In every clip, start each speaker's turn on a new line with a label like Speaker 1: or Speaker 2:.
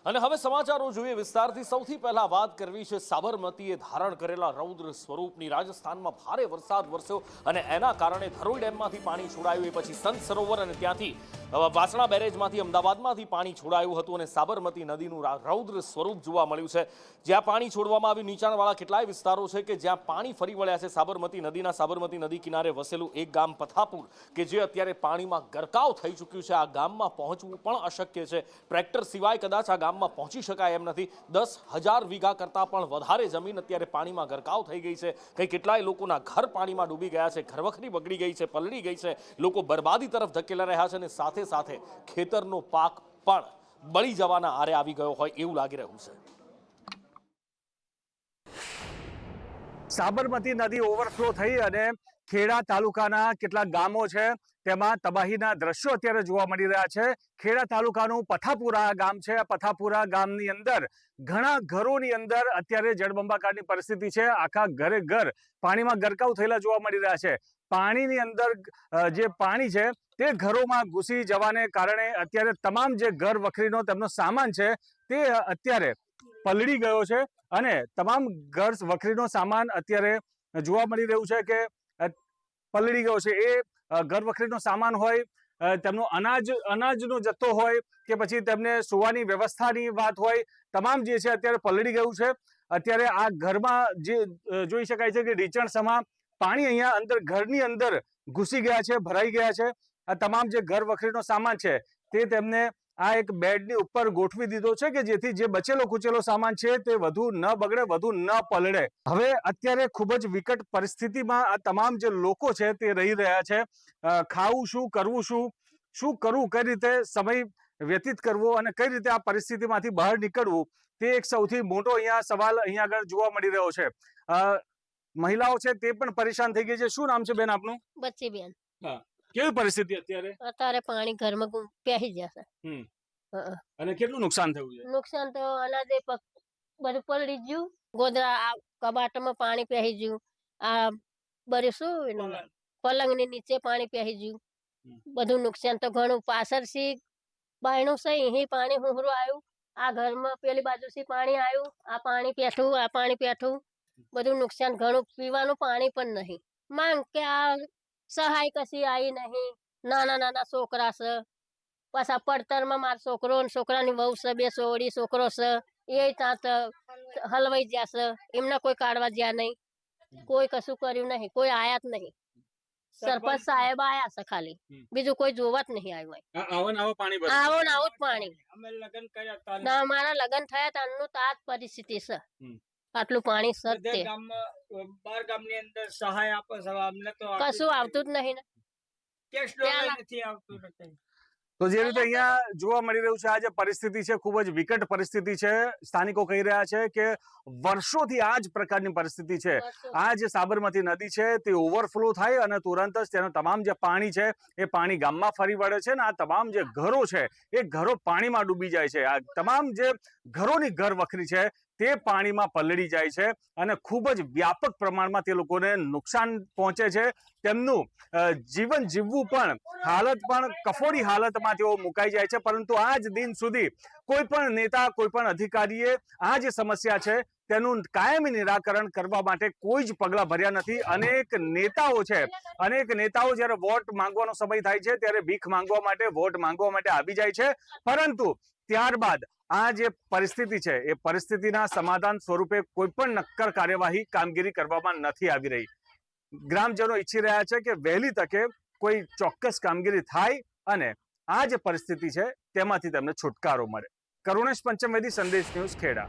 Speaker 1: અને હવે સમાચારો જોઈએ વિસ્તારથી સૌથી પહેલા વાત કરવી છે સાબરમતીએ ધારણ કરેલા રૌદ્ર સ્વરૂપની રાજસ્થાનમાં ભારે વરસાદ વરસ્યો અને એના કારણે ધરોઈ ડેમમાંથી પાણી છોડાયું એ પછી સંત સરોવર અને ત્યાંથી વાસણા બેરેજમાંથી અમદાવાદમાંથી પાણી છોડાયું હતું અને સાબરમતી નદીનું રૌદ્ર સ્વરૂપ જોવા મળ્યું છે જ્યાં પાણી છોડવામાં આવ્યું નીચાણવાળા કેટલાય વિસ્તારો છે કે જ્યાં પાણી ફરી વળ્યા છે સાબરમતી નદી કિનારે વસેલું એક ગામ પથાપુર કે જે અત્યારે પાણીમાં ગરકાવ થઈ ચૂક્યું છે આ ગામમાં પહોંચવું પણ અશક્ય છે ટ્રેક્ટર સિવાય કદાચ આ ગામમાં પહોંચી શકાય એમ નથી 10,000 વીઘા કરતાં પણ વધારે જમીન અત્યારે પાણીમાં ગરકાવ થઈ ગઈ છે કઈ કેટલાય લોકોના ઘર પાણીમાં ડૂબી ગયા છે ઘરવખરી બગડી ગઈ છે પલળી ગઈ છે લોકો બરબાદી તરફ ધકેલા રહ્યા છે અને સાથે સાથે ખેતરનો પાક પણ બળી જવાના આરે આવી ગયો હોય એવું લાગી રહ્યું છે।
Speaker 2: સાબરમતી નદી ઓવરફ્લો થઈ અને ખેડા તાલુકાના કેટલાક ગામો છે તેમાં તબાહીના દ્રશ્યો અત્યારે જોવા મળી રહ્યા છે। ખેડા તાલુકાનું પથાપુરા ગામ છે। આ પથાપુરા ગામની અંદર ઘણા ઘરોની અંદર અત્યારે જળબંબાકારની પરિસ્થિતિ છે। આખા ઘરે ઘર પાણીમાં ગરકાવ થયેલા જોવા મળી રહ્યા છે। પાણીની અંદર જે પાણી છે તે ઘરોમાં ઘૂસી જવાને કારણે અત્યારે તમામ જે ઘર વખરીનો તેમનો સામાન છે તે અત્યારે પલળી ગયો છે અને તમામ ઘર વખરીનો સામાન અત્યારે જોવા મળી રહ્યું છે કે પલળી ગયો છે। એ ઘર વખરીનો સામાન હોય તેમનો અનાજનો જથ્થો હોય કે પછી તેમને સુવાની વ્યવસ્થાની વાત હોય તમામ જે છે અત્યારે પલળી ગયું છે। અત્યારે આ ઘરમાં જે જોઈ શકાય છે કે ઢીચણસમા પાણી અહીંયા અંદર ઘરની અંદર ઘૂસી ગયા છે ભરાઈ ગયા છે। આ તમામ જે ઘર વખરીનો સામાન છે તે તેમને આ એક બેડની ઉપર ગોઠવી દીધો છે કે જેથી જે બચેલો કુચેલો સામાન છે તે વધુ ન બગડે વધુ ન પલળે। હવે અત્યારે ખૂબ જ વિકટ પરિસ્થિતિમાં આ તમામ જે લોકો છે તે રહી રહ્યા છે। ખાવું શું કરવું શું કરવું કઈ રીતે સમય વ્યતીત કરવો અને કઈ રીતે આ પરિસ્થિતિમાંથી બહાર નીકળવું તે એક સૌથી મોટો અહીંયા સવાલ અહીંયા આગળ જોવા મળી રહ્યો છે। મહિલાઓ છે તે પણ પરેશાન થઈ ગઈ છે। શું નામ છે બેન આપનું?
Speaker 3: બચ્ચીબેન
Speaker 2: હા, કેવી પરિસ્થિતિ અત્યારે?
Speaker 3: અત્યારે પાણી ઘરમાં પહેરી જશે।
Speaker 2: અને કેટલું નુકસાન થયું છે?
Speaker 3: નુકસાન તો અનાજે બધું પલળી ગયું। ગોદરા કબાટમાં પાણી પહેરી ગયું। આ બધું શું એનું પલંગ ની નીચે પાણી પહેરી ગયું। બધું નુકસાન તો ઘણું પાછળથી બાયણું છે અહીં પાણી હુહરું આવ્યું। આ ઘરમાં પેલી બાજુથી પાણી આવ્યું। આ પાણી પેઠું આ પાણી પેઠું બધું નુકસાન ઘણું પીવાનું પાણી પણ નહીં। માંગ કે આ સહાય કશી આવી નહીં। નાના નાના છોકરા છે પાછા પડતરમાં મારો છોકરો ને છોકરાની વહુ છે બે સોળી છોકરો છે એ ત્યાં હલવાઈ જશે। એમને કોઈ કાઢવા જ્યાં નહીં કોઈ કશું કર્યું નહીં કોઈ આયા જ નહીં। સરપંચ સાહેબ આયા છે ખાલી બીજું કોઈ જોવા જ નહીં આવ્યું। આવો ને આવું જ પાણી ના અમારા લગ્ન થયા ત્યાંનું તો આ જ પરિસ્થિતિ છે। આટલું પાણી સત્ય કશું આવતું જ નહીં ને।
Speaker 2: તો જે રીતે અહીંયા જોવા મળી રહ્યું છે આ જે પરિસ્થિતિ છે ખૂબ જ વિકટ પરિસ્થિતિ છે। સ્થાનિકો કહી રહ્યા છે કે વર્ષોથી આ જ પ્રકારની પરિસ્થિતિ છે। આ જે સાબરમતી નદી છે તે ઓવરફ્લો થાય અને તુરંત જ તેનું તમામ જે પાણી છે એ પાણી ગામમાં ફરી વળે છે ને આ તમામ જે ઘરો છે એ ઘરો પાણીમાં ડૂબી જાય છે। આ તમામ જે ઘરોની ઘર વખરી છે તે પાણીમાં પલળી જાય છે અને ખૂબ જ વ્યાપક પ્રમાણમાં તે લોકોને નુકસાન પહોંચે છે। તેમનું જીવન જીવવું પણ હાલત પણ કફોડી હાલતમાં તેઓ મુકાઈ જાય છે। પરંતુ આજ દિન સુધી કોઈ પણ નેતા કોઈ પણ અધિકારીએ આ જે સમસ્યા છે તેનું કાયમી નિરાકરણ કરવા માટે કોઈ જ પગલાં ભર્યા નથી। અનેક નેતાઓ જ્યારે વોટ માંગવાનો સમય થાય છે ત્યારે ભીખ માંગવા માટે વોટ માંગવા માટે આવી જાય છે પરંતુ ત્યારબાદ આ જે પરિસ્થિતિ છે એ પરિસ્થિતિના સમાધાન સ્વરૂપે કોઈ પણ નક્કર કાર્યવાહી કામગીરી કરવામાં નથી આવી રહી। ગ્રામજનો ઈચ્છી રહ્યા છે કે વહેલી તકે કોઈ ચોક્કસ કામગીરી થાય અને આ જે પરિસ્થિતિ છે તેમાંથી તેમને છુટકારો મળે। કરુણેશ પંચમવેદી, સંદેશ ન્યૂઝ, ખેડા।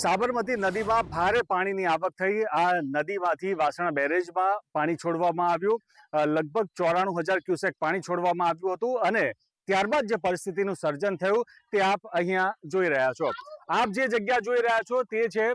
Speaker 2: સાબરમતી નદીમાં ભારે પાણીની આવક થઈ। આ નદીમાંથી વાસણા બેરેજમાં પાણી છોડવામાં આવ્યું। લગભગ 94,000 ક્યુસેક પાણી છોડવામાં આવ્યું હતું અને ત્યારબાદ જે પરિસ્થિતિનું સર્જન થયું તે આપ અહીંયા જોઈ રહ્યા છો। આપ જે જગ્યા જોઈ રહ્યા છો તે છે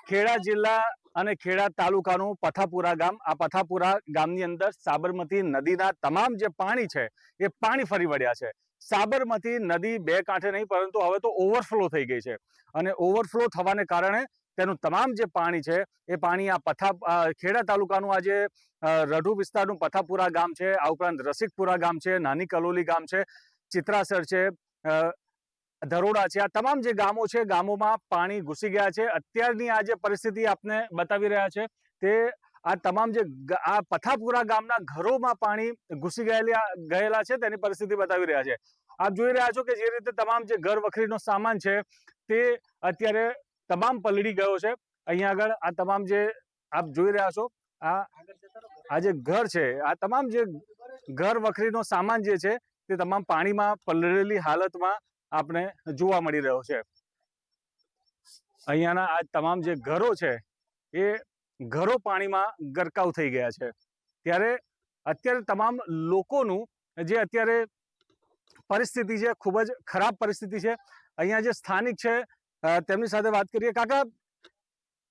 Speaker 2: ખેડા જિલ્લા અને ખેડા તાલુકાનું પથાપુરા ગામ। આ પથાપુરા ગામની અંદર સાબરમતી નદીના તમામ જે પાણી છે એ પાણી ફરી વળ્યા છે। સાબરમતી નદી બે કાંઠે નહીં પરંતુ હવે તો ઓવરફ્લો થઈ ગઈ છે અને ઓવરફ્લો થવાને કારણે તેનું તમામ જે પાણી છે એ પાણી આ ખેડા તાલુકાનું આ જે રઢુ વિસ્તારનું પથાપુરા ગામ છે, આ ઉપરાંત રસિકપુરા ગામ છે, નાની કલોલી ગામ છે, ચિત્રાસર છે, ધરોડા છે, આ તમામ જે ગામો છે, ગામોમાં પાણી ઘૂસી ગયા છે. અત્યારની આ જે પરિસ્થિતિ આપને બતાવી રહ્યા છે તે આ તમામ જે આ પથાપુરા ગામના ઘરોમાં પાણી ઘૂસી ગયેલા છે તેની પરિસ્થિતિ બતાવી રહ્યા છે. આપ જોઈ રહ્યા છો કે જે રીતે તમામ જે ઘર વખરીનો સામાન છે તે અત્યારે તમામ પલળી ગયો છે. અહીંયા આગળ આ તમામ જે આપ જોઈ રહ્યા છો આ જે ઘર છે, આ તમામ જે ઘર વખરીનો સામાન જે છે તે તમામ પાણીમાં પલળેલી હાલતમાં આપણે જોવા મળી રહ્યો છે. અહીંયાના આ તમામ જે ઘરો છે એ ઘરો પાણીમાં ગરકાવ થઈ ગયા છે. ત્યારે અત્યારે તમામ લોકોનું જે અત્યારે પરિસ્થિતિ છે ખૂબ જ ખરાબ પરિસ્થિતિ છે. અહીંયા જે સ્થાનિક છે તેમની સાથે વાત કરીએ. કાકા,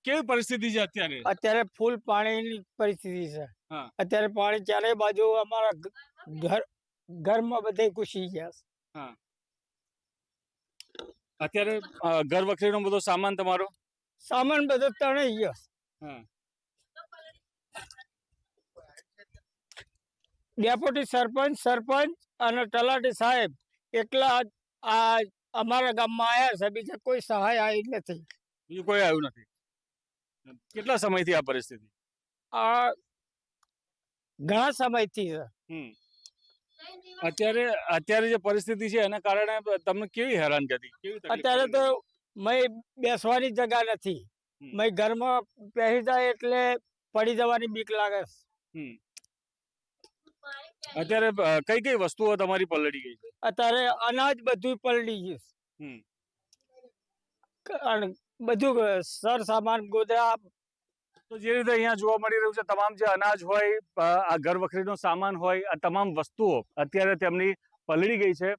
Speaker 2: કેવી પરિસ્થિતિ છે અત્યારે?
Speaker 4: અત્યારે ફૂલ પાણીની પરિસ્થિતિ છે.
Speaker 2: હા.
Speaker 4: અત્યારે પાણી ચારે બાજુ અમારા ઘરમાં બધે ઘૂસી ગયા છે.
Speaker 2: અત્યારે ઘર વખરીનો બધો સામાન તમારો
Speaker 4: સામાન બધો તણાઈ ગયો.
Speaker 2: હા.
Speaker 4: ડેપ્યુટી સરપંચ અને તલાટી સાહેબ એકલા આ અમારા ગામમાં આવ્યા છે, બીજા કોઈ સહાય આવી નથી.
Speaker 2: બીજું કોઈ આવ્યું નથી. કેટલા સમયથી આ પરિસ્થિતિ?
Speaker 4: આ ઘણા સમયથી છે.
Speaker 2: અત્યારે જે પરિસ્થિતિ છે એના કારણે તમને કેવી હેરાનગતિ?
Speaker 4: અત્યારે તો મેં બેસવાની જગ્યા નથી. મેં ઘરમાં બેસી જાય એટલે પડી જવાની બીક લાગે છે.
Speaker 2: અત્યારે કઈ કઈ વસ્તુઓ તમારી પલળી ગઈ છે?
Speaker 4: અત્યારે અનાજ બધું પલળી ગયું અને બધું સર સામાન ગોદડા.
Speaker 2: તો જે રીતે અહીંયા જોવા મળી રહ્યું છે તમામ જે અનાજ હોય, આ ઘર વખરીનો સામાન હોય, આ તમામ વસ્તુઓ અત્યારે તેમની પલળી ગઈ છે.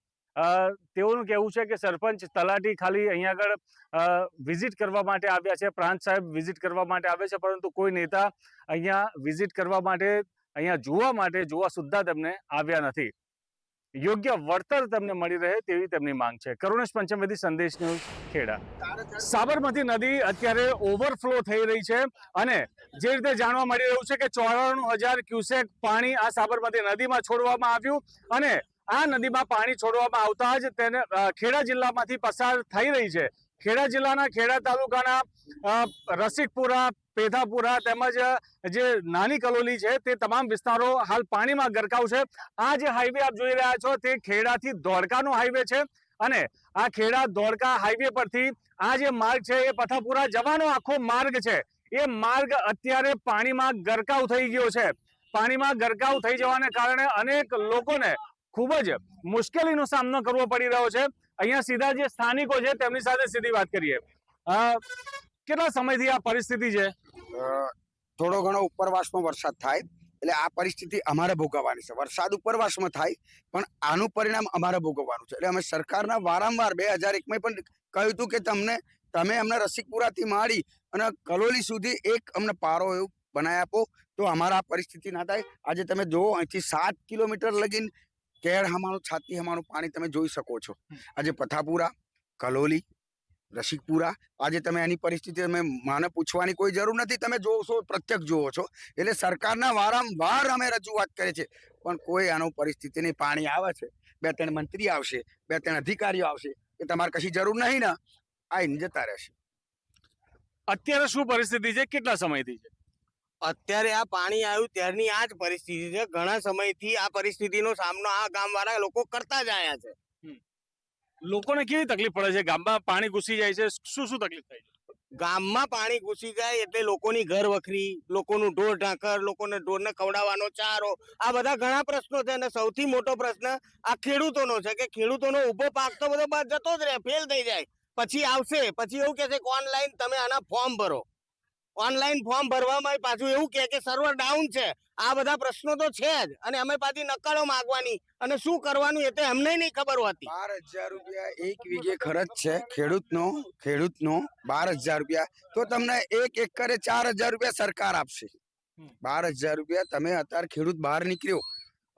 Speaker 2: તેઓનું કહેવું છે કે સરપંચ તલાટી ખાલી અહીંયા આગળ વિઝિટ કરવા માટે આવ્યા છે, પ્રાંત સાહેબ વિઝિટ કરવા માટે આવે છે, પરંતુ કોઈ નેતા અહીંયા વિઝિટ કરવા માટે, અહીંયા જોવા સુદ્ધા તેમને આવ્યા નથી. યોગ્ય વળતર તેમને મળી રહે તેવી તેમની માંગ છે. કરુણેશ પંચમવેદી, સંદેશ ન્યૂઝ, ખેડા. સાબરમતી નદી અત્યારે ઓવરફ્લો થઈ રહી છે અને જે રીતે જાણવા મળી રહ્યું છે કે 94,000 ક્યુસેક પાણી આ સાબરમતી નદીમાં છોડવામાં આવ્યું અને આ નદીમાં પાણી છોડવામાં આવતા જ તેને ખેડા જિલ્લામાંથી પસાર થઈ રહી છે. ખેડા જિલ્લાના ખેડા તાલુકાના રસિકપુરા, પેથાપુરા તેમજ જે નાની કલોલી છે તે તમામ વિસ્તારો હાલ પાણીમાં ગરકાવ છે. આ જે હાઈવે આપ જોઈ રહ્યા છો તે ખેડાથી ધોળકાનો હાઈવે છે અને આ ખેડા ધોળકા હાઈવે પરથી આ જે માર્ગ છે એ પથાપુરા જવાનો આખો માર્ગ છે. એ માર્ગ અત્યારે પાણીમાં ગરકાવ થઈ ગયો છે. પાણીમાં ગરકાવ થઈ જવાને કારણે અનેક લોકોને ખૂબ જ મુશ્કેલીનો સામનો કરવો પડી રહ્યો છે. અહીંયા સીધા જે સ્થાનિકો છે તેમની સાથે સીધી વાત કરીએ. કેટલા સમયથી આ પરિસ્થિતિ છે?
Speaker 5: થોડો ઘણો ઉપરવાસમાં વરસાદ થાય એટલે આ પરિસ્થિતિ અમારે ભોગવવાની છે. વરસાદ ઉપરવાસમાં થાય પણ આનું પરિણામ અમારે ભોગવવાનું છે. એટલે અમે સરકારના વારંવાર 2001માં પણ કહ્યું હતું કે તમે અમને રસિકપુરાથી માંડી અને કલોલી સુધી એક અમને પારો એવું બનાવી આપો તો અમારા પરિસ્થિતિ ના થાય. આજે તમે જુઓ અહીંથી 7 કિલોમીટર લગીને કેળ હમાનું, છાતી હમાનું પાણી તમે જોઈ શકો છો. આજે પથાપુરા, કલોલી, રસિકપુરા, આજે તમે એની પરિસ્થિતિ મને પૂછવાની કોઈ જરૂર નથી, તમે જોશો, પ્રત્યક્ષ જોવો છો. એટલે સરકારના વારંવાર અમે રજૂઆત કરે છે પણ કોઈ આનું પરિસ્થિતિની પાણી આવે છે, 2-3 મંત્રી આવશે, 2-3 અધિકારીઓ આવશે કે તમારે કશી જરૂર નહીં ને આઈને જતા રહેશે.
Speaker 2: અત્યારે શું પરિસ્થિતિ છે? કેટલા સમયથી છે?
Speaker 6: અત્યારે આ પાણી આવ્યું ત્યારની આ જ પરિસ્થિતિ છે. ઘણા સમયથી આ પરિસ્થિતિનો સામનો આ ગામવાળા લોકો કરતા જ આવ્યા છે.
Speaker 2: લોકોને કેવી તકલીફ પડે છે? ગામમાં પાણી ઘૂસી જાય છે, શું શું તકલીફ થાય છે?
Speaker 6: ગામમાં પાણી ઘૂસી જાય એટલે લોકોની ઘર વખરી, લોકોનું ઢોર ઢાંકર, લોકોને ઢોરને ખવડાવવાનો ચારો, આ બધા ઘણા પ્રશ્નો છે. અને સૌથી મોટો પ્રશ્ન આ ખેડૂતોનો છે કે ખેડૂતોનો ઉભો પાક તો બધો જતો જ રહે, ફેલ થઈ જાય. પછી આવશે, પછી એવું કહે છે કે ઓનલાઈન તમે આના ફોર્મ ભરો. ઓનલાઈન ફોર્મ ભરવામાં પાછું એવું કે સર્વર ડાઉન છે. આ બધા પ્રશ્નો તો છે જ અને અમે પાછી નકલો માંગવાની અને શું કરવાનું એ તો અમને નહીં ખબર હોતી.
Speaker 5: 12,000 રૂપિયા 1 વીઘે ખર્ચ છે ખેડૂતનો 12,000 રૂપિયા. તો તમને 1 એકરે 4,000 રૂપિયા સરકાર આપશે. 12,000 રૂપિયા તમે અત્યારે ખેડૂત બહાર નીકળ્યો,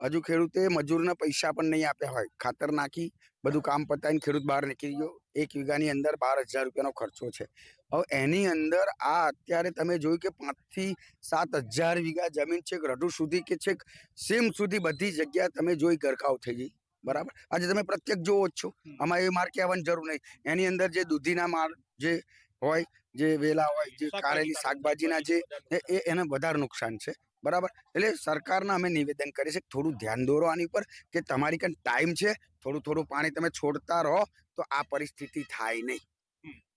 Speaker 5: હજુ ખેડૂતે મજૂરના પૈસા પણ નહીં આપ્યા હોય, ખાતર નાખી બધું કામ પતાવીને ખેડૂત બહાર નીકળી ગયો. 1 વીઘાની અંદર 12,000 રૂપિયાનો ખર્ચો છે. હવે એની અંદર આ અત્યારે તમે જોયું કે 5 થી 7,000 વીઘા જમીન છે, રઢુ સુધી કે છેક સીમ સુધી બધી જગ્યા તમે જોઈ ગરકાવ થઈ ગઈ. બરાબર. આજે તમે પ્રત્યક્ષ જોવો જ છો, આમાં એ માર કહેવાની જરૂર નહીં. એની અંદર જે દૂધીના માર જે હોય, જે વેલા હોય, જે કારેલી શાકભાજીના જે એને વધારે નુકસાન છે. બરાબર. એટલે સરકારને અમે નિવેદન કરીએ છીએ થોડું ધ્યાન દોરો આની ઉપર, કે તમારી કાન ટાઈમ છે, થોડું પાણી તમે છોડતા રહો તો આ પરિસ્થિતિ થાય નહીં.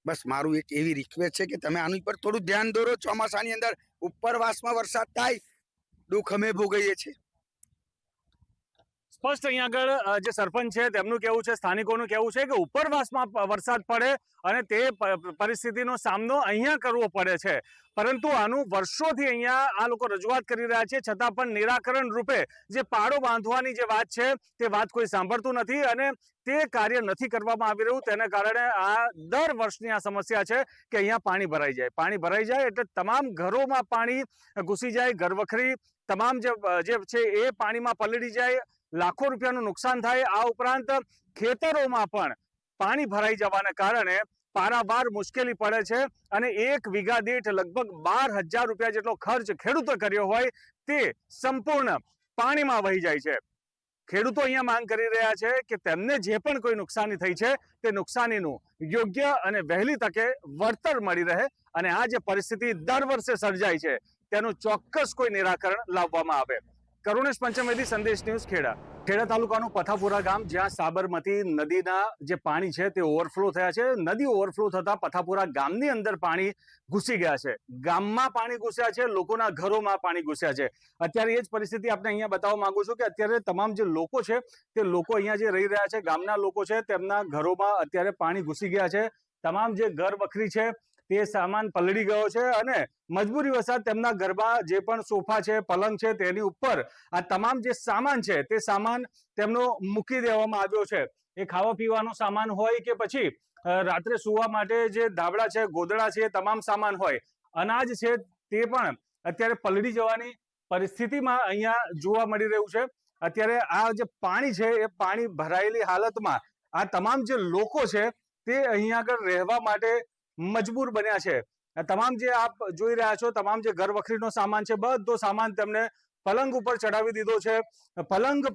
Speaker 5: બસ મારું એક એવી રિક્વેસ્ટ છે કે તમે આની પર થોડું ધ્યાન દોરો. ચોમાસાની અંદર ઉપરવાસમાં વરસાદ થાય, દુઃખ અમે ભોગવીએ છીએ.
Speaker 2: સ્પષ્ટ અહીંયા આગળ જે સરપંચ છે તેમનું કહેવું છે, સ્થાનિકોનું કહેવું છે કે ઉપરવાસમાં વરસાદ પડે અને તે પરિસ્થિતિનો સામનો અહીંયા કરવો પડે છે. પરંતુ આનું વર્ષોથી અહીંયા આ લોકો રજૂઆત કરી રહ્યા છે, છતાં પણ નિરાકરણ રૂપે જે પાડો બાંધવાની જે વાત છે તે વાત કોઈ સાંભળતું નથી અને તે કાર્ય નથી કરવામાં આવી રહ્યું. તેને કારણે આ દર વર્ષની આ સમસ્યા છે કે અહીંયા પાણી ભરાઈ જાય એટલે તમામ ઘરોમાં પાણી ઘૂસી જાય, ઘરવખરી તમામ જે છે એ પાણીમાં પલળી જાય, લાખો રૂપિયાનું નુકસાન થાય. આ ઉપરાંત ખેતરોમાં પણ પાણી ભરાઈ જવાને કારણે પારાવાર મુશ્કેલી પડે છે અને 1 વીઘા દીઠ લગભગ 12,000 રૂપિયા જેટલો ખર્ચ ખેડૂતો કર્યો હોય તે સંપૂર્ણ પાણીમાં વહી જાય છે. ખેડૂતો અહીંયા માંગ કરી રહ્યા છે કે તેમને જે પણ કોઈ નુકસાની થઈ છે તે નુકસાનીનું યોગ્ય અને વહેલી તકે વળતર મળી રહે અને આ જે પરિસ્થિતિ દર વર્ષે સર્જાય છે તેનું ચોક્કસ કોઈ નિરાકરણ લાવવામાં આવે. કરુણેશ પંચમેદી, સંદેશ ન્યૂઝ, ખેડા. ખેડા તાલુકાનું પથાપુરા ગામ, જ્યાં સાબરમતી નદીના જે પાણી છે તે ઓવરફ્લો થયા છે. નદી ઓવરફ્લો થતા પથાપુરા ગામની અંદર પાણી ઘૂસી ગયા છે, ગામમાં પાણી ઘૂસ્યા છે, લોકોના ઘરોમાં પાણી ઘૂસ્યા છે. અત્યારે એ જ પરિસ્થિતિ આપણે અહીંયા બતાવવા માંગુ છું કે અત્યારે તમામ જે લોકો છે તે લોકો અહીંયા જે રહી રહ્યા છે, ગામના લોકો છે, તેમના ઘરોમાં અત્યારે પાણી ઘૂસી ગયા છે. તમામ જે ઘર વખરી છે તે સામાન પલળી ગયો છે અને મજબૂરી વસાત તેમના ઘરમાં જે પણ સોફા છે, પલંગ છે, તેની ઉપર આ તમામ જે સામાન છે તે સામાન તેમનો મૂકી દેવામાં આવ્યો છે. એ ખાવા પીવાનો સામાન હોય કે પછી રાત્રે સુવા માટે જે ધાબળા છે, ગોદડા છે, તમામ સામાન હોય, અનાજ છે, તે પણ અત્યારે પલળી જવાની પરિસ્થિતિમાં અહીંયા જોવા મળી રહ્યું છે. અત્યારે આ જે પાણી છે એ પાણી ભરાયેલી હાલતમાં આ તમામ જે લોકો છે તે અહીંયા આગળ રહેવા માટે મજબૂર બન્યા છે. તમામ જે આપ જોઈ રહ્યા છો, તમામ જે ઘર વખરીનો સામાન છે, બધો સામાન તેમને પલંગ ઉપર ચડાવી દીધો છે. પલંગને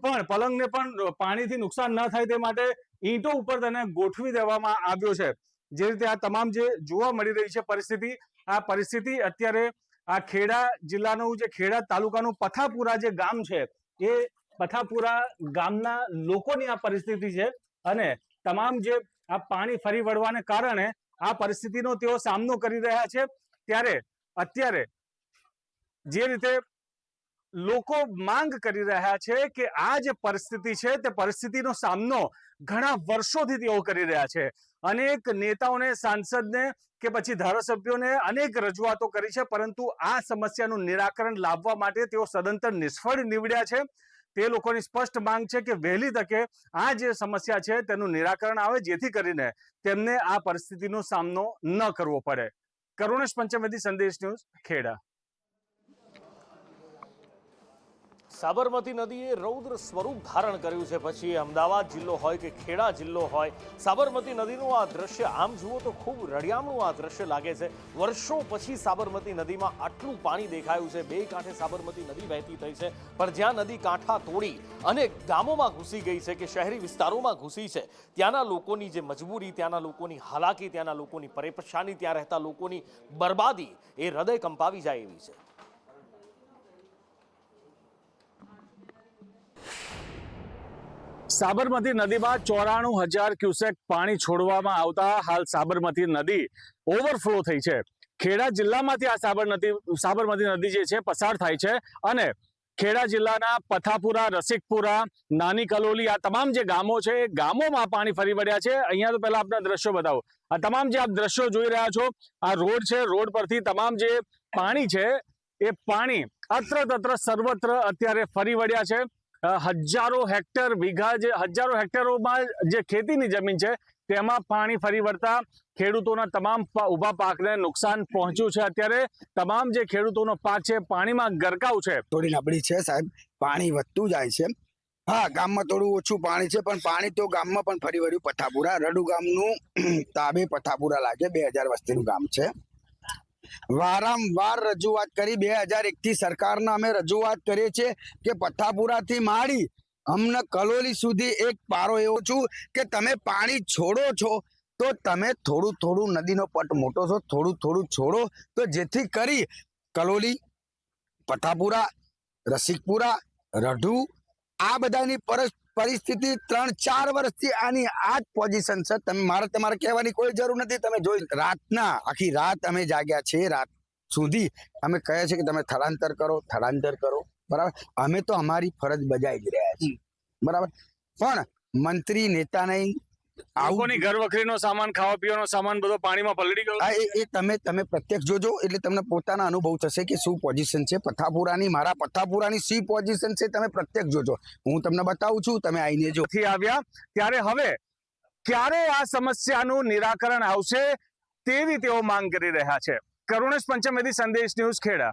Speaker 2: પણ પાણીથી નુકસાન ન થાય તે માટે ઈંટો ઉપર તેને ગોઠવી દેવામાં આવ્યો છે. જે રીતે આ તમામ જે જોવા મળી રહી છે પરિસ્થિતિ અત્યારે આ ખેડા જિલ્લાનું જે ખેડા તાલુકાનું પથાપુરા જે ગામ છે એ પથાપુરા ગામના લોકોની આ પરિસ્થિતિ છે અને તમામ જે આ પાણી ફરી વળવાને કારણે આ પરિસ્થિતિનો તેઓ સામનો કરી રહ્યા છે. ત્યારે અત્યારે જે રીતે લોકો માંગ કરી રહ્યા છે કે આ જે પરિસ્થિતિ છે તે પરિસ્થિતિનો સામનો ઘણા વર્ષોથી તેઓ કરી રહ્યા છે. અનેક નેતાઓને, સાંસદને કે પછી ધારાસભ્યોને અનેક રજૂઆતો કરી છે, પરંતુ આ સમસ્યાનું નિરાકરણ લાવવા માટે તેઓ સદંતર નિષ્ફળ નીવડ્યા છે. તે લોકોની સ્પષ્ટ માંગ છે કે વહેલી તકે આ જે સમસ્યા છે તેનું નિરાકરણ આવે, જેથી કરીને તેમને આ પરિસ્થિતિનો સામનો ન કરવો પડે. કરુણેશ પંચમેદી, સંદેશ ન્યૂઝ, ખેડા.
Speaker 1: સાબરમતી નદીએ રૌદ્ર સ્વરૂપ ધારણ કર્યું છે. પછી અમદાવાદ જિલ્લો હોય કે ખેડા જિલ્લો હોય, સાબરમતી નદીનું આ દ્રશ્ય આમ જુઓ તો ખૂબ રળિયામણું આ દ્રશ્ય લાગે છે. વર્ષો પછી સાબરમતી નદીમાં આટલું પાણી દેખાયું છે. બે કાંઠે સાબરમતી નદી વહેતી થઈ છે, પણ જ્યાં નદી કાંઠા તોડી અને ગામોમાં ઘૂસી ગઈ છે કે શહેરી વિસ્તારોમાં ઘૂસી છે, ત્યાંના લોકોની જે મજબૂરી, ત્યાંના લોકોની હાલાકી, ત્યાંના લોકોની પરેશાની, ત્યાં રહેતા લોકોની બરબાદી એ હૃદય કંપાવી જાય એવી છે.
Speaker 2: સાબરમતી નદીમાં 94,000 ક્યુસેક પાણી છોડવામાં આવતા હાલ સાબરમતી નદી ઓવરફ્લો થઈ છે. ખેડા જિલ્લામાંથી આ સાબરમતી નદી જે છે પસાર થાય છે અને ખેડા જિલ્લાના પથાપુરા, રસિકપુરા, નાની કલોલી, આ તમામ જે ગામો છે એ ગામોમાં પાણી ફરી વળ્યા છે. અહીંયા તો પહેલા આપના દ્રશ્યો બતાવો. આ તમામ જે આપ દ્રશ્યો જોઈ રહ્યા છો, આ રોડ છે, રોડ પરથી તમામ જે પાણી છે એ પાણી અત્ર તત્ર સર્વત્ર અત્યારે ફરી વળ્યા છે. હજારો હેક્ટરોમાં જે ખેતીની જમીન છે તેમાં પાણી ફરી વળતા ખેડૂતોના તમામ ઉભા પાકને નુકસાન પહોંચ્યું છે. અત્યારે તમામ જે ખેડૂતોનો પાક છે પાણીમાં ગરકાવ છે.
Speaker 5: થોડી નબળી છે સાહેબ, પાણી વધતું જાય છે. હા, ગામમાં થોડું ઓછું પાણી છે, પણ પાણી તો ગામમાં પણ ફરી વળ્યું. પથાપુરા રડુ ગામનું તાબે પથાપુરા લાગે, 2000 વસ્તીનું ગામ છે. વારંવાર રજૂઆત કરી, 2001 થી સરકારના અમે રજૂઆત કરીએ છીએ કે પથાપુરાથી માંડી અમને કલોલી સુધી એક પારો એવો છું કે તમે પાણી છોડો છો તો તમે થોડું થોડું નદીનો પટ મોટો છો, થોડું થોડું છોડો તો જેથી કરી કલોલી, પઠાપુરા, રસિકપુરા, રઢુ આ બધાની પરિસ્થિતિ 3-4 વર્ષથી આની આ જ પોઝિશન છે. તમારે કહેવાની કોઈ જરૂર નથી. તમે જોઈ રાતના આખી રાત અમે જાગ્યા છે, રાત સુધી અમે કહે છે કે તમે સ્થળાંતર કરો, બરાબર. અમે તો અમારી ફરજ બજાવી જ રહ્યા છીએ, બરાબર. પણ મંત્રી નેતા નહીં,
Speaker 2: લોકોની ઘર વખરીનો સામાન, ખાવા પીવાનો સામાન બધો પાણીમાં પલળી ગયો.
Speaker 5: એ તમે પ્રત્યક્ષ જોજો એટલે તમને પોતાના અનુભવ થશે કે શું પોઝિશન છે મારા પથાપુરાની સી પોઝિશન છે. તમે પ્રત્યક્ષ જોજો, હું તમને બતાવું છું, તમે આવીને જો.
Speaker 2: આવ્યા ત્યારે હવે ક્યારે આ સમસ્યાનું નિરાકરણ આવશે તેવી તેઓ માંગ કરી રહ્યા છે. કરુણેશ પંચમેદી, સંદેશ ન્યૂઝ, ખેડા.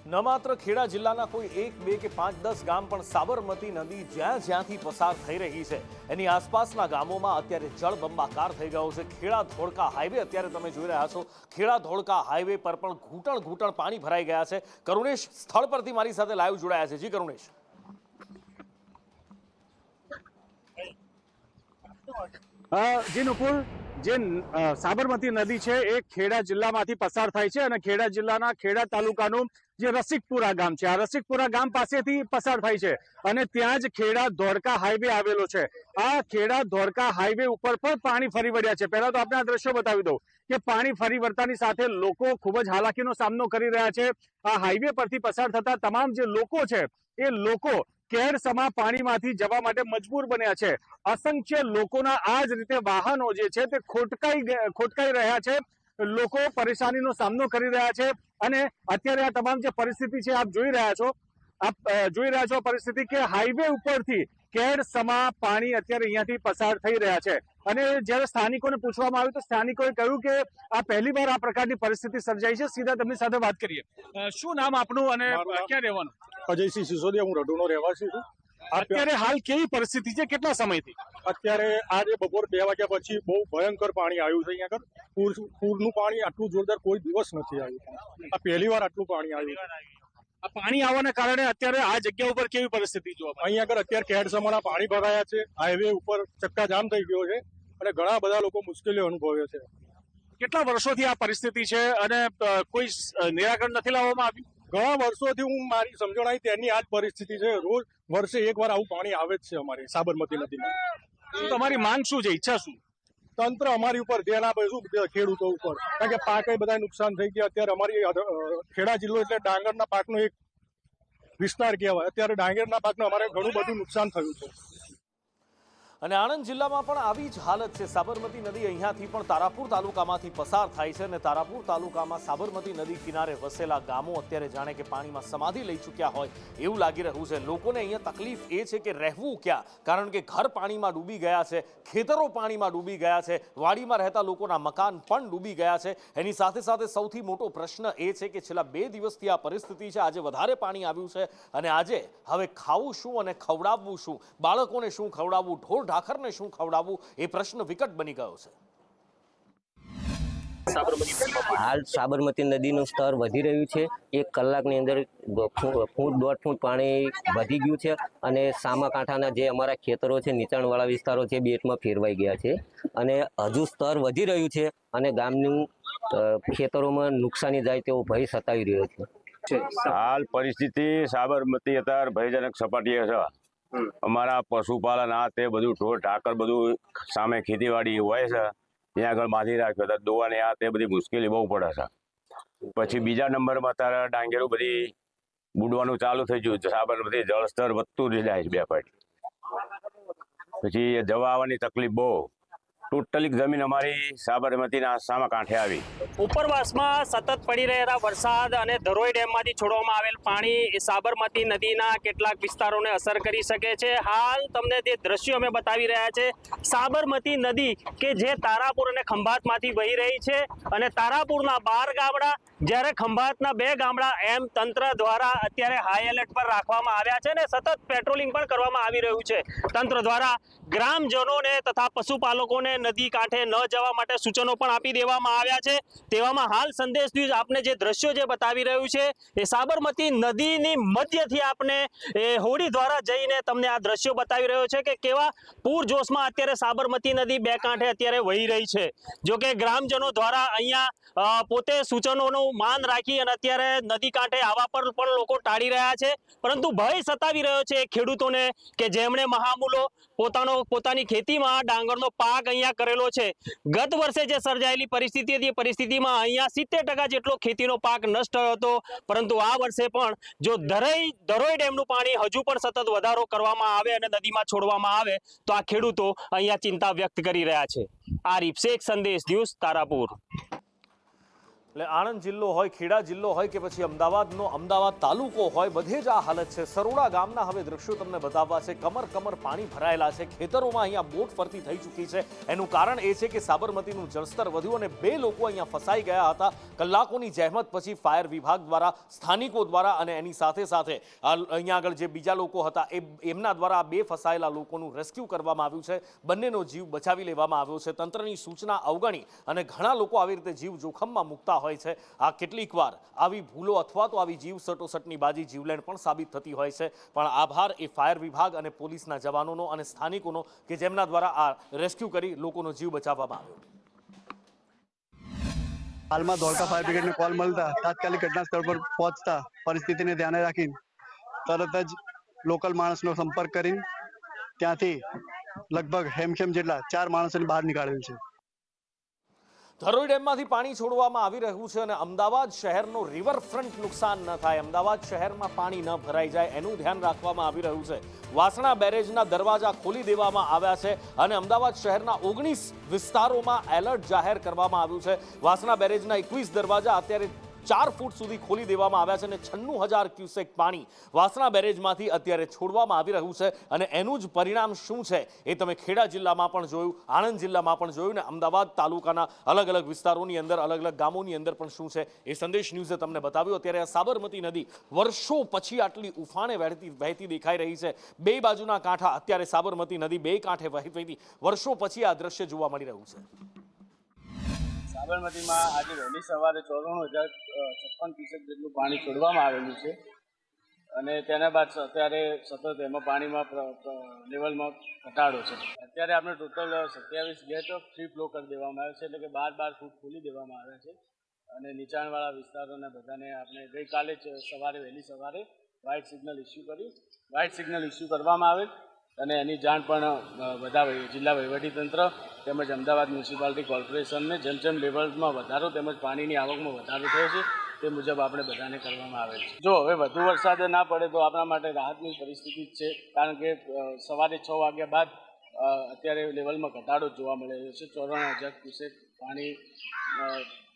Speaker 1: ન માત્ર ખેડા જિલ્લાના કોઈ 1, 2 કે 5, 10 ગામ પણ સાબરમતી નદી જ્યાંથી પસાર થઈ રહી છે એની આસપાસના ગામોમાં અત્યારે જળબંબાકાર થઈ ગયો છે. ખેડા ધોળકા હાઈવે અત્યારે તમે જોઈ રહ્યા છો. ખેડા ધોળકા હાઈવે પર પણ ઘૂંટણ પાણી ભરાઈ ગયા છે. કરુણેશ સ્થળ પરથી મારી સાથે લાઈવ જોડાયા છે. જી કરુણેશ.
Speaker 2: જી નુપુર, જે સાબરમતી નદી છે એ ખેડા જિલ્લામાંથી પસાર થાય છે અને ખેડા જિલ્લાના ખેડા તાલુકાનું જે રસિકપુરા ગામ છે, આ રસિકપુરા ગામ પાસેથી પસાર થાય છે અને ત્યાં જ ખેડા ધોળકા હાઈવે આવેલો છે. આ ખેડા ધોળકા હાઈવે ઉપર પણ પાણી ફરી વળ્યા છે. પહેલા તો આપણે આ દ્રશ્યો બતાવી દઉં કે પાણી ફરી વળતાની સાથે લોકો ખૂબ જ હાલાકીનો સામનો કરી રહ્યા છે. આ હાઈવે પરથી પસાર થતા તમામ જે લોકો છે એ લોકો કેરસમા પાણીમાંથી જવા માટે મજબૂર બન્યા છે. અસંખ્ય લોકોના આ જ રીતે વાહનો જે છે તે ખોટકાઈ રહ્યા છે. લોકો પરેશાનીનો સામનો કરી રહ્યા છે અને અત્યારે આ તમામ જે પરિસ્થિતિ છે આપ જોઈ રહ્યા છો પરિસ્થિતિ કે હાઈવે ઉપરથી કેરસમા પાણી અત્યારે અહીંયાથી પસાર થઈ રહ્યા છે. અને જ્યારે સ્થાનિકોને પૂછવામાં આવ્યું તો સ્થાનિકોએ કહ્યું કે આ પહેલી વાર આ પ્રકારની પરિસ્થિતિ સર્જાઈ છે. સીધા તેમની સાથે વાત કરીએ. શું નામ આપનું અને ક્યાં રહેવાનું?
Speaker 7: અજયસિંહ સિસોદિયા, હું રઢુનો રહેવાસી છું.
Speaker 2: અત્યારે હાલ કેવી પરિસ્થિતિ છે, કેટલા સમયથી?
Speaker 7: અત્યારે આજે બપોર 2 વાગ્યા પછી બહુ ભયંકર પાણી આવ્યું છે અહીંયા આગળ. પૂરનું પાણી આટલું જોરદાર કોઈ દિવસ નથી આવ્યું. આ પહેલી વાર આટલું પાણી આવ્યું.
Speaker 2: આ પાણી આવવાના કારણે અત્યારે આ જગ્યા ઉપર કેવી પરિસ્થિતિ જોવા?
Speaker 7: અહીંયા આગળ અત્યારે કેડસમાના પાણી ભરાયા છે. હાઈવે ઉપર ચક્કાજામ થઈ ગયો છે અને ઘણા બધા લોકો મુશ્કેલીઓ અનુભવે છે.
Speaker 2: કેટલા વર્ષોથી આ પરિસ્થિતિ છે અને કોઈ નિરાકરણ નથી લાવવામાં આવ્યું?
Speaker 7: ઘણા વર્ષોથી હું મારી સમજણ આવી તેની આ જ પરિસ્થિતિ છે. રોજ વર્ષે એકવાર આવું પાણી આવે જ છે અમારે સાબરમતી નદીમાં.
Speaker 2: તમારી માંગ શું છે, ઈચ્છા શું?
Speaker 7: તંત્ર અમારી ઉપર ધ્યાન આપે, શું ખેડૂતો ઉપર, કારણ કે પાક બધા નુકસાન થઈ ગયા. અત્યારે અમારી ખેડા જિલ્લો એટલે ડાંગરના પાકનો એક વિસ્તાર કહેવાય. અત્યારે ડાંગરના પાકને અમારે ઘણું બધું નુકસાન થયું છે.
Speaker 1: અને આણંદ જિલ્લામાં પણ આવી જ હાલત છે. સાબરમતી નદી અહીંયાથી પણ તારાપુર તાલુકામાંથી પસાર થાય છે અને તારાપુર તાલુકામાં સાબરમતી નદી કિનારે વસેલા ગામો અત્યારે જાણે કે પાણીમાં સમાધિ લઈ ચૂક્યા હોય એવું લાગી રહ્યું છે. લોકોને અહીંયા તકલીફ એ છે કે રહેવું ક્યાં, કારણ કે ઘર પાણીમાં ડૂબી ગયા છે, ખેતરો પાણીમાં ડૂબી ગયા છે, વાડીમાં રહેતા લોકોના મકાન પણ ડૂબી ગયા છે. એની સાથે સાથે સૌથી મોટો પ્રશ્ન એ છે કે છેલ્લા 2 દિવસથી આ પરિસ્થિતિ છે. આજે વધારે પાણી આવ્યું છે અને આજે હવે ખાવું શું અને ખવડાવવું શું, બાળકોને શું ખવડાવવું, ઢોર ઢાખરને શું ખવડાવવું, એ પ્રશ્ન વિકટ બની ગયો છે.
Speaker 8: હાલ સાબરમતી નદીનું સ્તર વધી રહ્યું છે. 1 કલાકની અંદર 1.5 ફૂટ પાણી વધી ગયું છે અને સામાકાંઠાના જે અમારા ખેતરો છે, નીચાણવાળા વિસ્તારો છે, બેટમાં ફેરવાઈ ગયા છે અને હજુ સ્તર વધી રહ્યું છે અને ગામનું ખેતરોમાં નુકસાની જાય તેવો ભય સતાવી રહ્યો છે.
Speaker 9: હાલ પરિસ્થિતિ સાબરમતી અત્યારે ભયજનક સપાટીએ છે. અમારા પશુપાલન આ તે બધું ઢોર ઢાકર બધું સામે ખેતીવાડી હોય છે ત્યાં આગળ બાંધી રાખ્યો તો દોવાને આ તે બધી મુશ્કેલી બહુ પડે છે. પછી બીજા નંબરમાં અત્યારે ડાંગેરું બધી બુડવાનું ચાલુ થઈ ગયું. સાબરમતી જળસ્તર વધતું જ જાય છે 2 ફૂટ. પછી જવા આવવાની તકલીફ બહુ. ટોટલી જમીન અમારી સાબરમતીના સામા કાંઠે આવી.
Speaker 10: ઉપરવાસમાં સતત પડી રહેલા વરસાદ અને ધરોઈ ડેમમાંથી છોડવામાં આવેલ પાણી સાબરમતી નદીના કેટલાક વિસ્તારોને અસર કરી શકે છે. હાલ તમને જે દ્રશ્યો અમે બતાવી રહ્યા છે, સાબરમતી નદી કે જે તારાપુર અને ખંભાતમાંથી વહી રહી છે અને તારાપુરના 12 ગામડા જ્યારે ખંભાતના 2 ગામડા એમ તંત્ર દ્વારા અત્યારે હાઈ એલર્ટ પર રાખવામાં આવ્યા છે અને સતત પેટ્રોલિંગ પણ કરવામાં આવી રહ્યું છે. તંત્ર દ્વારા ગ્રામજનોને તથા પશુપાલકોને નદી કાંઠે ન જવા માટે સૂચનો પણ આપી દેવામાં આવ્યા છે। તેવામાં હાલ સંદેશ ન્યૂઝ આપને જે દ્રશ્યો જે બતાવી રહ્યું છે એ સાબરમતી નદીની મધ્યથી આપણે હોડી દ્વારા જઈને તમને આ દ્રશ્યો બતાવી રહ્યો છે કે કેવા પૂરજોશમાં અત્યારે સાબરમતી નદી બે કાંઠે અત્યારે વહી રહી છે। જો કે ગ્રામજનો દ્વારા અહીંયા પોતે સૂચનોનું માન રાખી અને અત્યારે નદી કાંઠે આવવા પર પણ લોકો ટાળી રહ્યા છે, પરંતુ ભય સતાવી રહ્યો છે ખેડૂતોને કે જેમણે મહામૂલો પોતાની ખેતીમાં ડાંગરનો પાક અહીંયા કરેલો છે। ગત વર્ષે જે સર્જાયેલી પરિસ્થિતિ હતી, પરિસ્થિતિમાં અહીંયા 70% જેટલો ખેતીનો પાક નષ્ટ થયો હતો, પરંતુ આ વર્ષે પણ જો ધરોઈ ડેમનું પાણી હજુ પણ સતત વધારો કરવામાં આવે અને નદીમાં છોડવામાં આવે તો આ ખેડૂતો અહીંયા ચિંતા વ્યક્ત કરી રહ્યા છે। આરીફ શેખ, સંદેશ ન્યૂઝ, તારાપુર।
Speaker 1: એટલે આણંદ જિલ્લો હોય, ખેડા જિલ્લો હોય કે પછી અમદાવાદ તાલુકો હોય, બધે જ આ હાલત છે। સરોડા ગામના હવે દ્રશ્યો તમને બતાવવા છે। કમર પાણી ભરાયેલા છે, ખેતરોમાં અહીંયા બોટ ફરતી થઈ ચૂકી છે। એનું કારણ એ છે કે સાબરમતીનું જળસ્તર વધ્યું અને 2 લોકો અહીંયા ફસાઈ ગયા હતા। કલાકોની જહેમત પછી ફાયર વિભાગ દ્વારા, સ્થાનિકો દ્વારા અને એની સાથે અહીંયા આગળ જે બીજા લોકો હતા એમના દ્વારા 2 ફસાયેલા લોકોનું રેસ્ક્યુ કરવામાં આવ્યું છે। બંનેનો જીવ બચાવી લેવામાં આવ્યો છે। તંત્રની સૂચના અવગણી અને ઘણા લોકો આવી રીતે જીવ જોખમમાં મૂકતા હોય છે। આ કેટલીક વાર આવી ભૂલો અથવા તો આવી જીવ સટોસટની બાજી જીવલેણ પણ સાબિત થતી હોય છે। પણ આભાર એ ફાયર વિભાગ અને પોલીસના જવાનોનો અને સ્થાનિકોનો કે જેમના દ્વારા આ રેસ્ક્યુ કરી લોકોનો જીવ બચાવવામાં આવ્યો।
Speaker 11: હાલમાં ધોળકા ફાયર બ્રિગેડને કોલ મળતા તાત્કાલિક ઘટના સ્થળ પર પહોંચતા પરિસ્થિતિને ધ્યાને રાખી તરત જ લોકલ માણસનો સંપર્ક કરી ત્યાંથી લગભગ હેમખેમ જેટલા 4 માણસોને બહાર નીકાળેલ છે।
Speaker 1: ધરોઈ ડેમમાંથી પાણી છોડવામાં આવી રહ્યું છે અને અમદાવાદ શહેરનો રિવરફ્રન્ટ નુકસાન ન થાય, અમદાવાદ શહેરમાં પાણી ન ભરાઈ જાય એનું ધ્યાન રાખવામાં આવી રહ્યું છે। વાસણા બેરેજના દરવાજા ખોલી દેવામાં આવ્યા છે અને અમદાવાદ શહેરના 19 વિસ્તારોમાં એલર્ટ જાહેર કરવામાં આવ્યું છે। વાસણા બેરેજના 21 દરવાજા અત્યારે 4 ફૂટ સુધી ખોલી દેવામાં આવ્યા છે અને 96,000 ક્યુસેક પાણી વાસણા બેરેજમાંથી અત્યારે છોડવામાં આવી રહ્યું છે અને એનું જ પરિણામ શું છે એ તમે ખેડા જિલ્લામાં પણ જોયું, આણંદ જિલ્લામાં પણ જોયું ને અમદાવાદ તાલુકાના અલગ અલગ વિસ્તારોની અંદર, અલગ અલગ ગામોની અંદર પણ શું છે એ સંદેશ ન્યૂઝે તમને બતાવ્યું। અત્યારે આ સાબરમતી નદી વર્ષો પછી આટલી ઉફાણે વહેતી દેખાઈ રહી છે। 2 બાજુના કાંઠા અત્યારે સાબરમતી નદી 2 કાંઠે વહેતી વર્ષો પછી આ દ્રશ્ય જોવા મળી રહ્યું છે।
Speaker 6: સાબરમતીમાં આજે વહેલી સવારે 94,056 ક્યુસેક જેટલું પાણી છોડવામાં આવેલું છે અને તેના બાદ અત્યારે સતત એમાં પાણીમાં લેવલમાં ઘટાડો છે। અત્યારે આપણે ટોટલ 27 ગેટ 3 ફ્લો કરી દેવામાં આવે છે, એટલે કે 12 ફૂટ ખોલી દેવામાં આવે છે અને નીચાણવાળા વિસ્તારોને બધાને આપણે ગઈકાલે જ વહેલી સવારે વ્હાઇટ સિગ્નલ ઇસ્યુ કરવામાં આવેલ અને એની જાણ પણ બધા જિલ્લા વહીવટીતંત્ર તેમજ અમદાવાદ મ્યુનિસિપાલિટી કોર્પોરેશનને જેમ લેવલમાં વધારો તેમજ પાણીની આવકમાં વધારો થયો છે તે મુજબ આપણે બધાને કરવામાં આવેલ છે। જો હવે વધુ વરસાદ ના પડે તો આપણા માટે રાહતની પરિસ્થિતિ જ છે, કારણ કે સવારે 6 વાગ્યા બાદ અત્યારે લેવલમાં ઘટાડો જોવા મળી રહ્યો છે। 94,000 ક્યુસેક પાણી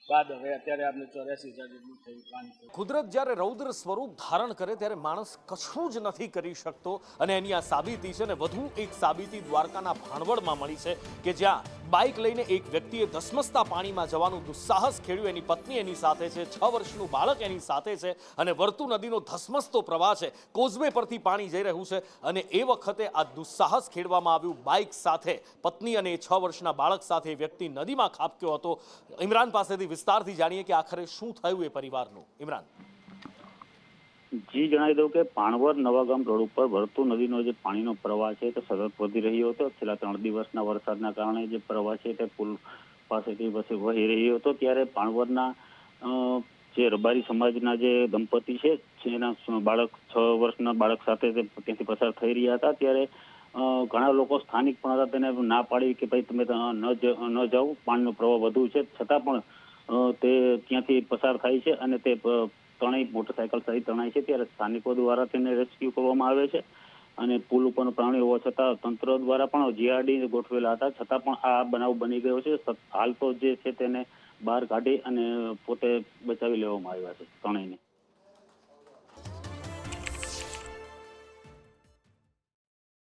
Speaker 6: બાદ હવે અત્યારે આપણે 84,000 જેટલું થયું પાણી।
Speaker 1: કુદરત જ્યારે રૌદ્ર સ્વરૂપ ધારણ કરે ત્યારે માણસ કશું જ નથી કરી શકતો અને એની આ સાબિતી છે ને વધુ એક સાબિતી દ્વારકાના ભાણવડમાં મળી છે કે જ્યાં બાઇક લઈને એક વ્યક્તિએ ધસમસતા પાણીમાં જવાનું દુસ્સાહસ ખેડ્યું। એની પત્ની એની સાથે છે, 6 વર્ષનું બાળક એની સાથે છે અને વર્તુ નદીનો ધસમસતો પ્રવાહ છે, કોઝવે પરથી પાણી જઈ રહ્યું છે અને એ વખતે આ દુસ્સાહસ ખેડવામાં આવ્યું। બાઇક સાથે પત્ની અને 6 વર્ષના બાળક સાથે વ્યક્તિ નદીમાં ખાબક્યો હતો। ઇમરાન પાસેથી વિસ્તારથી જાણીએ કે આખરે શું થયું એ પરિવારનું। ઇમરાન
Speaker 12: જી, જણાવી દઉં કે પાણવર નવાગામ રોડ ઉપર વર્તુ નદીનો જે પાણીનો પ્રવાહ છે તે સતત વધી રહ્યો હતો। છેલ્લા 3 દિવસના વરસાદના કારણે જે પ્રવાહ છે તે પુલ પાસેથી પછી વહી રહ્યો હતો, ત્યારે પાણવરના જે રબારી સમાજના જે દંપતી છે જેના બાળક 6 વર્ષના બાળક સાથે ત્યાંથી પસાર થઈ રહ્યા હતા, ત્યારે ઘણા લોકો સ્થાનિક પણ હતા તેને ના પાડી કે ભાઈ તમે ન જાઓ, પાણીનો પ્રવાહ વધુ છે, છતાં પણ તે ત્યાંથી પસાર થાય છે અને તે ત્રણેય મોટરસાયકલ સહિત તણાય છે। ત્યારે સ્થાનિકો દ્વારા તેને રેસ્ક્યુ કરવામાં આવે છે અને પુલ ઉપર પ્રાણી હોવા છતાં તંત્ર દ્વારા પણ જીઆરડી ગોઠવેલા હતા, છતાં પણ આ બનાવ બની ગયો છે। હાલ તો જે છે તેને બહાર કાઢી અને પોતે બચાવી લેવામાં આવ્યા છે ત્રણેયને।